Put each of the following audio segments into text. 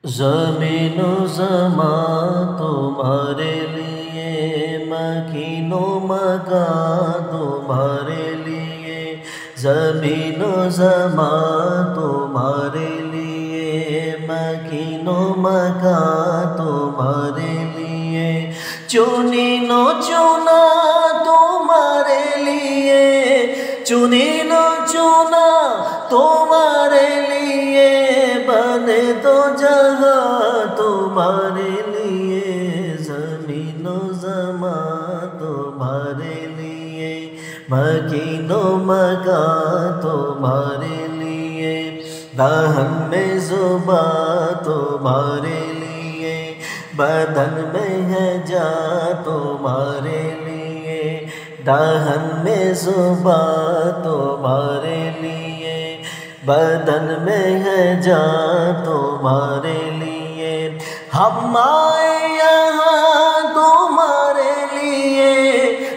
زمین و زمان تمہارے لیے، مکین و مکان تمہارے لیے، زمین و زمان تمہارے لیے، مکین و مکان تمہارے لیے، چنین و چنا تمہارے لیے، چنین و چنا تمہارے لیے، بنے تو جہاں تمہارے لیے، زمین و زمان تمہارے لیے، مکین و مکان تمہارے لیے، دہن میں زبان تمہارے لیے، بدن میں ہے جان تمہارے لیے، دہن میں زبان تمہارے لیے، بدن میں ہے جان تمہارے لیے، ہم آئے یہاں تمہارے لیے،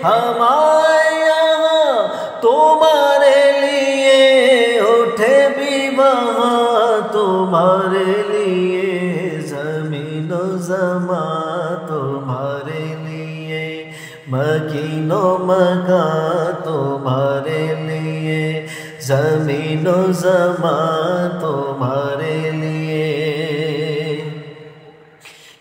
ہم آئے یہاں تمہارے لیے، اٹھے بھی وہاں تمہارے لیے، زمین و زمان تمہارے لیے، مکین و مکان تمہارے لیے، زمین و زمان تمہارے لیے،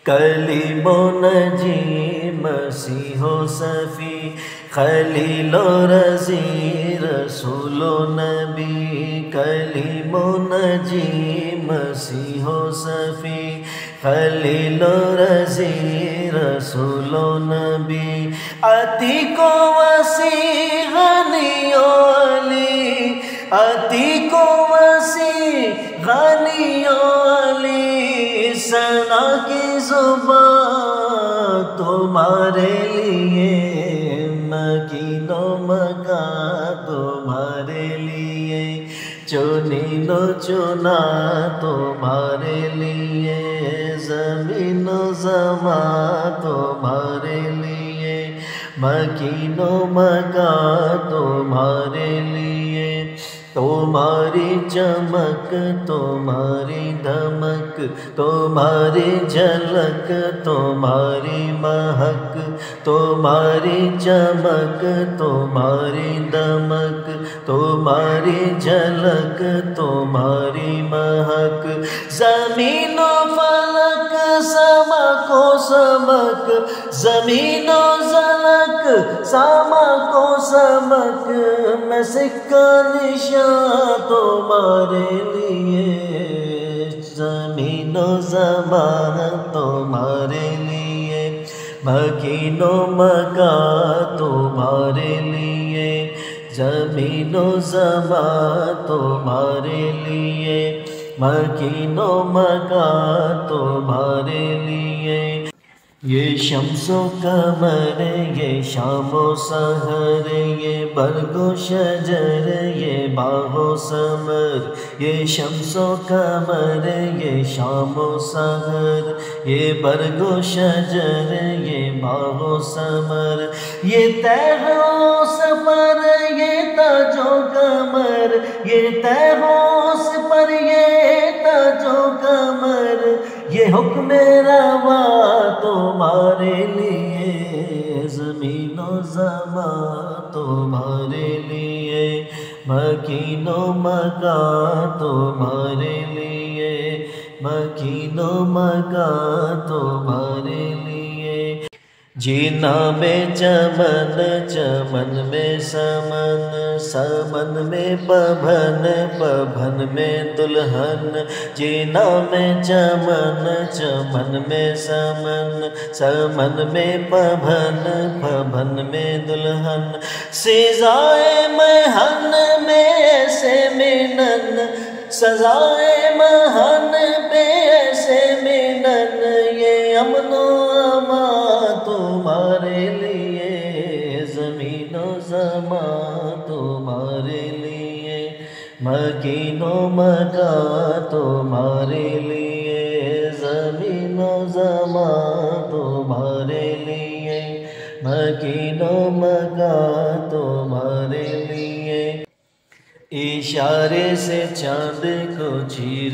کلیم و نجی مسیح و صفی، خلیل و رضی رسول و نبی، کلیم و نجی مسیح و صفی، خلیل و رضی رسول و نبی، عتیق و وسیع غنی و علی، عتیق و وسیع غنی و علی، ثنا کی زبان تمہارے لیے، مکین و مکان تمہارے لیے، چنین و چنا تمہارے لیے، زمین و زمان تمہارے لیے، مکین و مکان تمہارے لیے، تمہاری چمک تمہاری دھمک تمہاری جھلک تمہاری مہک، تمہاری چمک تمہاری دمک تمہاری جھلک تمہاری مہک، زمین و فلک سما کو سمک، زمین و زلک سما کو سمک، میں سکہ نشان تمہارے لیے، زمین و زمان تمہارے لیے، مکین و مکان تمہارے لیے، زمین و زمان تمہارے لیے، مکین و مکان تمہارے لیے، یہ شمس و قمر یہ شام و سحر، یہ برگ و شجر یہ باغ و ثمر، یہ شمس و قمر یہ شام و سحر، یہ برگ و شجر یہ باغ و ثمر، یہ طے و سفر یہ تاج و کمر، یہ طے و سفر یہ تاج و کمر، یہ حکم روا تمہارے لیے، زمین و زمان تمہارے لیے، مکین و مکان تمہارے لیے، مکین و مکان تمہارے لیے، جینا میں چمن چمن میں سمن، سمن میں پبھن پبھن میں دلہن، جینا میں چمن چمن میں سمن، سمن میں پبھن پبھن میں دلہن، سزائے مہن میں ایسے منن، سزائے مہن پہ ایسے منن، یہ امن و امان تمہارے لیے، زمین و زمان تمہارے لیے، مکین و مکان تمہارے لیے، زمین و زمان تمہارے لیے، مکین و مکان تمہارے لیے، اشارے سے چاند کو چیر